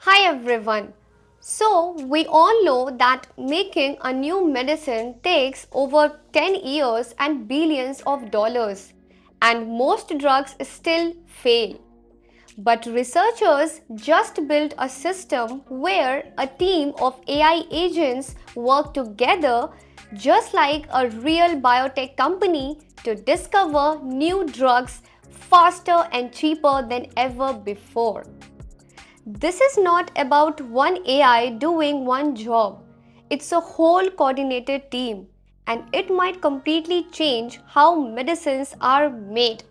Hi everyone. So, we all know that making a new medicine takes over 10 years and billions of dollars, and most drugs still fail. But researchers just built a system where a team of AI agents work together, just like a real biotech company, to discover new drugs faster and cheaper than ever before. This is not about one AI doing one job. It's a whole coordinated team, and it might completely change how medicines are made.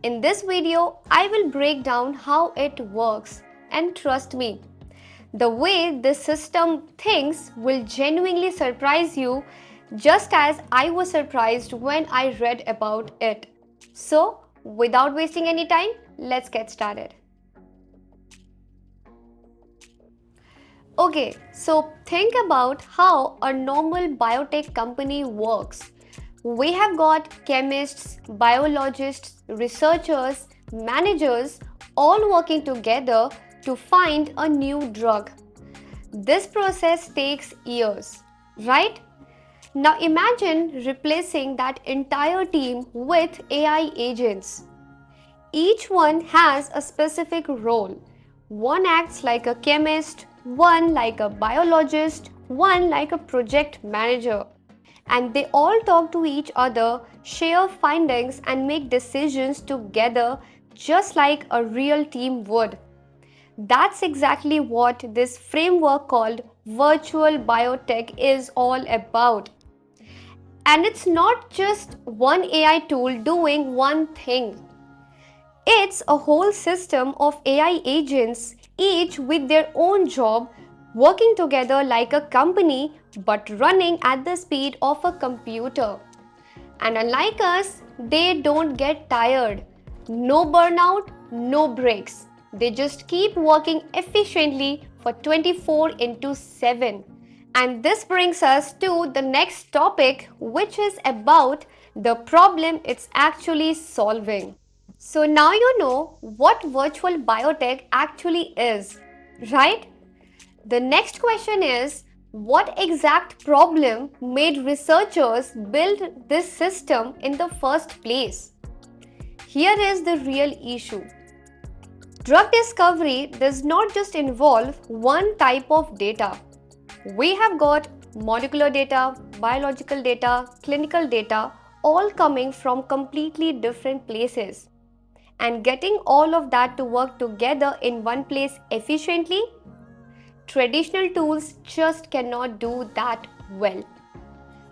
In this video, I will break down how it works, and trust me, the way this system thinks will genuinely surprise you, just as I was surprised when I read about it. So, without wasting any time, let's get started. Okay, so think about how a normal biotech company works. We have got chemists, biologists, researchers, managers all working together to find a new drug. This process takes years, right? Now imagine replacing that entire team with AI agents. Each one has a specific role. One acts like a chemist, one like a biologist, one like a project manager. And they all talk to each other, share findings, and make decisions together just like a real team would. That's exactly what this framework called virtual biotech is all about. And it's not just one AI tool doing one thing. It's a whole system of AI agents, each with their own job, working together like a company but running at the speed of a computer. And unlike us, they don't get tired. No burnout, no breaks. They just keep working efficiently for 24 into 7. And this brings us to the next topic, which is about the problem it's actually solving. So now you know what virtual biotech actually is, right? The next question is, what exact problem made researchers build this system in the first place? Here is the real issue. Drug discovery does not just involve one type of data. We have got molecular data, biological data, clinical data, all coming from completely different places. And getting all of that to work together in one place efficiently, traditional tools just cannot do that well.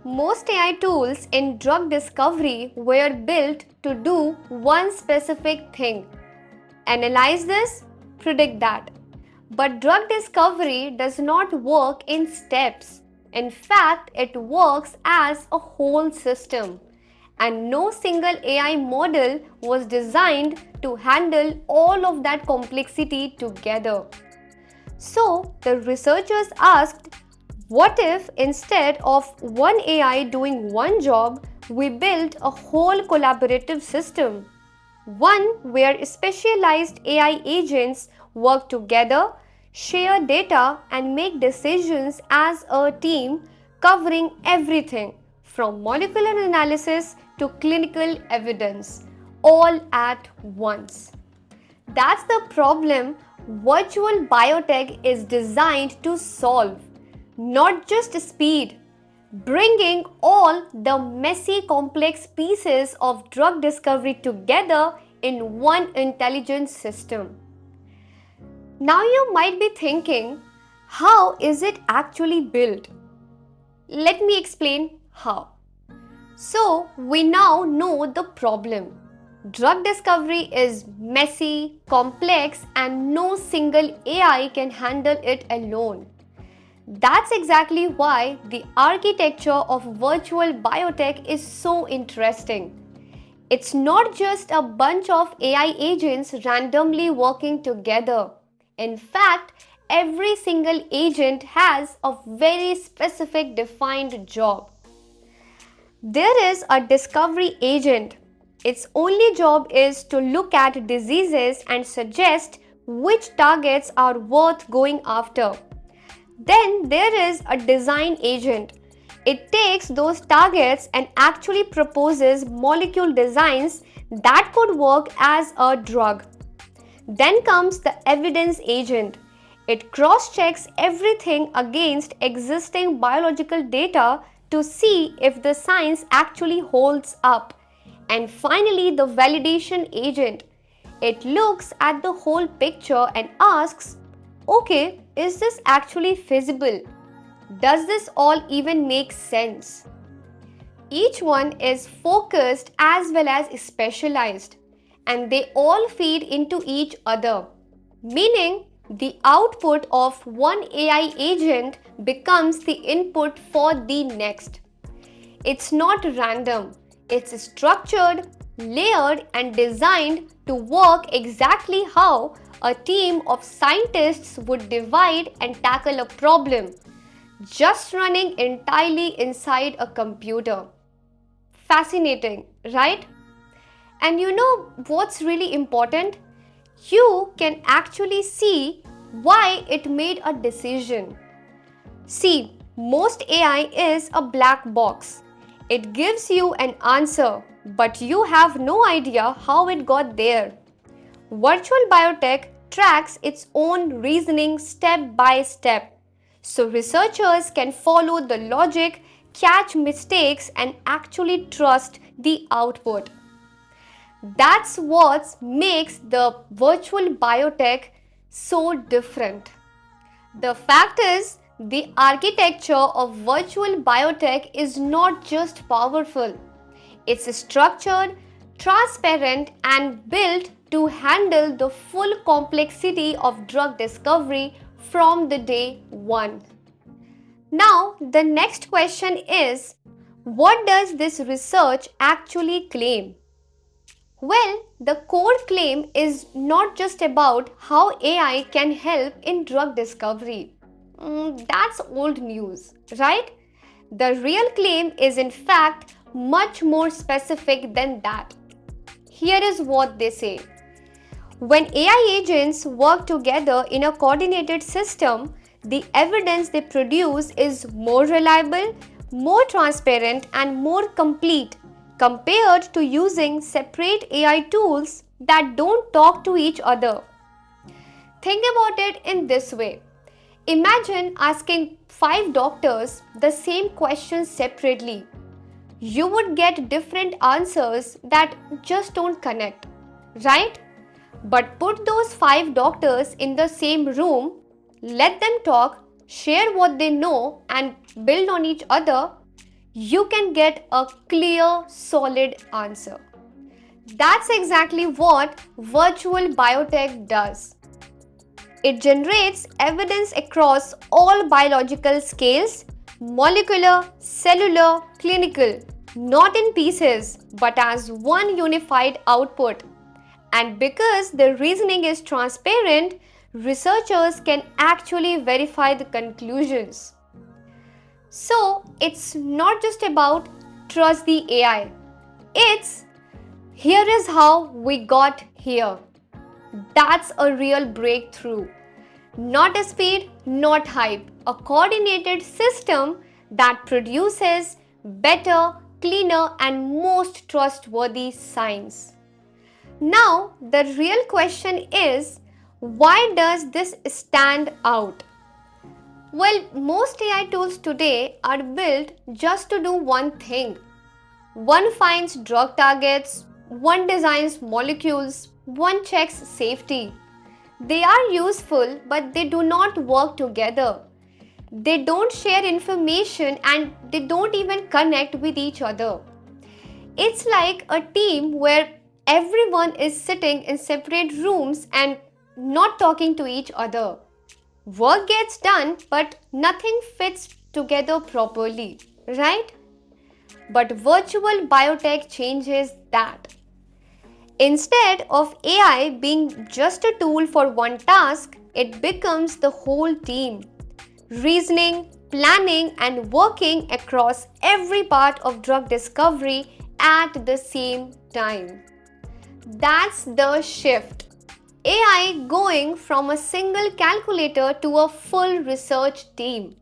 Most AI tools in drug discovery were built to do one specific thing: analyze this, predict that. But drug discovery does not work in steps. In fact, it works as a whole system. And no single AI model was designed to handle all of that complexity together. So, the researchers asked, what if instead of one AI doing one job, we built a whole collaborative system? One where specialized AI agents work together, share data, and make decisions as a team, covering everything from molecular analysis to clinical evidence, all at once. That's the problem virtual biotech is designed to solve, not just speed, bringing all the messy, complex pieces of drug discovery together in one intelligent system. Now you might be thinking, how is it actually built? Let me explain how. So, we now know the problem. Drug discovery is messy, complex, and no single AI can handle it alone. That's exactly why the architecture of virtual biotech is so interesting. It's not just a bunch of AI agents randomly working together. In fact, every single agent has a very specific defined job. There is a discovery agent. Its only job is to look at diseases and suggest which targets are worth going after. Then there is a design agent. It takes those targets and actually proposes molecule designs that could work as a drug. Then comes the evidence agent. It cross-checks everything against existing biological data to see if the science actually holds up. And finally, the validation agent. It looks at the whole picture and asks, okay, is this actually feasible? Does this all even make sense? Each one is focused as well as specialized, and they all feed into each other, meaning the output of one AI agent becomes the input for the next. It's not random, it's structured, layered, and designed to work exactly how a team of scientists would divide and tackle a problem, just running entirely inside a computer. Fascinating, right? And you know what's really important? You can actually see why it made a decision. See, most AI is a black box. It gives you an answer, but you have no idea how it got there. Virtual biotech tracks its own reasoning step by step, so researchers can follow the logic, catch mistakes, and actually trust the output. That's what makes the virtual biotech so different. The fact is, the architecture of virtual biotech is not just powerful, it's structured, transparent, and built to handle the full complexity of drug discovery from the day one. Now, the next question is, what does this research actually claim? Well, the core claim is not just about how AI can help in drug discovery. That's old news, right? The real claim is in fact much more specific than that. Here is what they say. When AI agents work together in a coordinated system, the evidence they produce is more reliable, more transparent, and more complete compared to using separate AI tools that don't talk to each other. Think about it in this way. Imagine asking 5 doctors the same question separately. You would get different answers that just don't connect, right? But put those 5 doctors in the same room, let them talk, share what they know, and build on each other, you can get a clear, solid answer. That's exactly what virtual biotech does. It generates evidence across all biological scales, molecular, cellular, clinical, not in pieces but as one unified output. And because the reasoning is transparent, researchers can actually verify the conclusions. So, it's not just about trust the AI. It's here is how we got here. That's a real breakthrough. Not a speed, not hype. A coordinated system that produces better, cleaner, and most trustworthy science. Now, the real question is, why does this stand out? Well, most AI tools today are built just to do one thing. One finds drug targets, one designs molecules, one checks safety. They are useful, but they do not work together. They don't share information and they don't even connect with each other. It's like a team where everyone is sitting in separate rooms and not talking to each other. Work gets done, but nothing fits together properly, right? But virtual biotech changes that. Instead of AI being just a tool for one task, it becomes the whole team. Reasoning, planning, and working across every part of drug discovery at the same time. That's the shift. AI going from a single calculator to a full research team.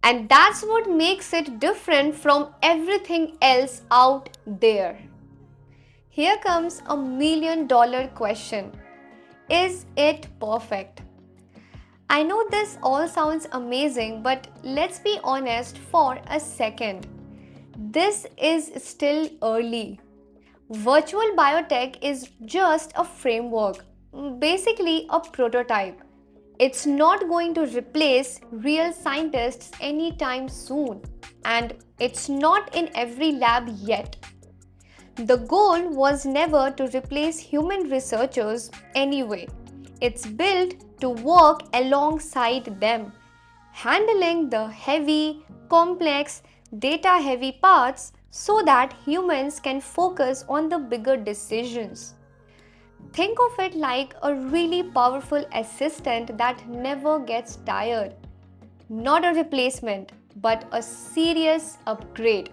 And that's what makes it different from everything else out there. Here comes $1 million question. Is it perfect? I know this all sounds amazing, but let's be honest for a second. This is still early. Virtual biotech is just a framework, basically a prototype. It's not going to replace real scientists anytime soon, and it's not in every lab yet. The goal was never to replace human researchers anyway. It's built to work alongside them, handling the heavy, complex, data heavy parts so that humans can focus on the bigger decisions. Think of it like a really powerful assistant that never gets tired. Not a replacement, but a serious upgrade.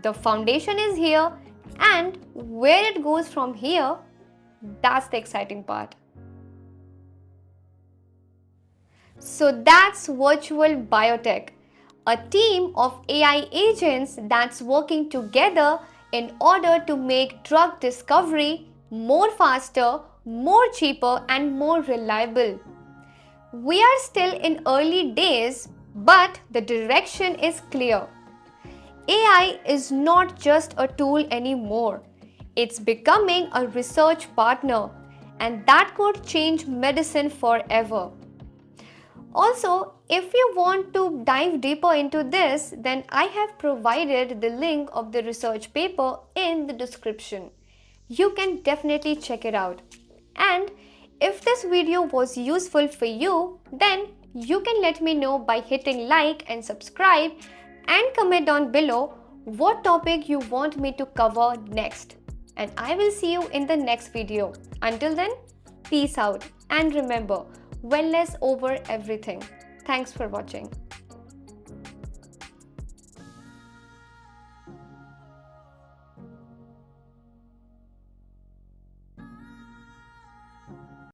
The foundation is here, and where it goes from here, that's the exciting part. So that's virtual biotech, a team of AI agents that's working together in order to make drug discovery more faster, more cheaper, and more reliable. We are still in early days, but the direction is clear. AI is not just a tool anymore. It's becoming a research partner, and that could change medicine forever. Also, if you want to dive deeper into this, then I have provided the link of the research paper in the description. You can definitely check it out. And if this video was useful for you, then you can let me know by hitting like and subscribe and comment down below what topic you want me to cover next. And I will see you in the next video. Until then, peace out and remember, wellness over everything. Thanks for watching.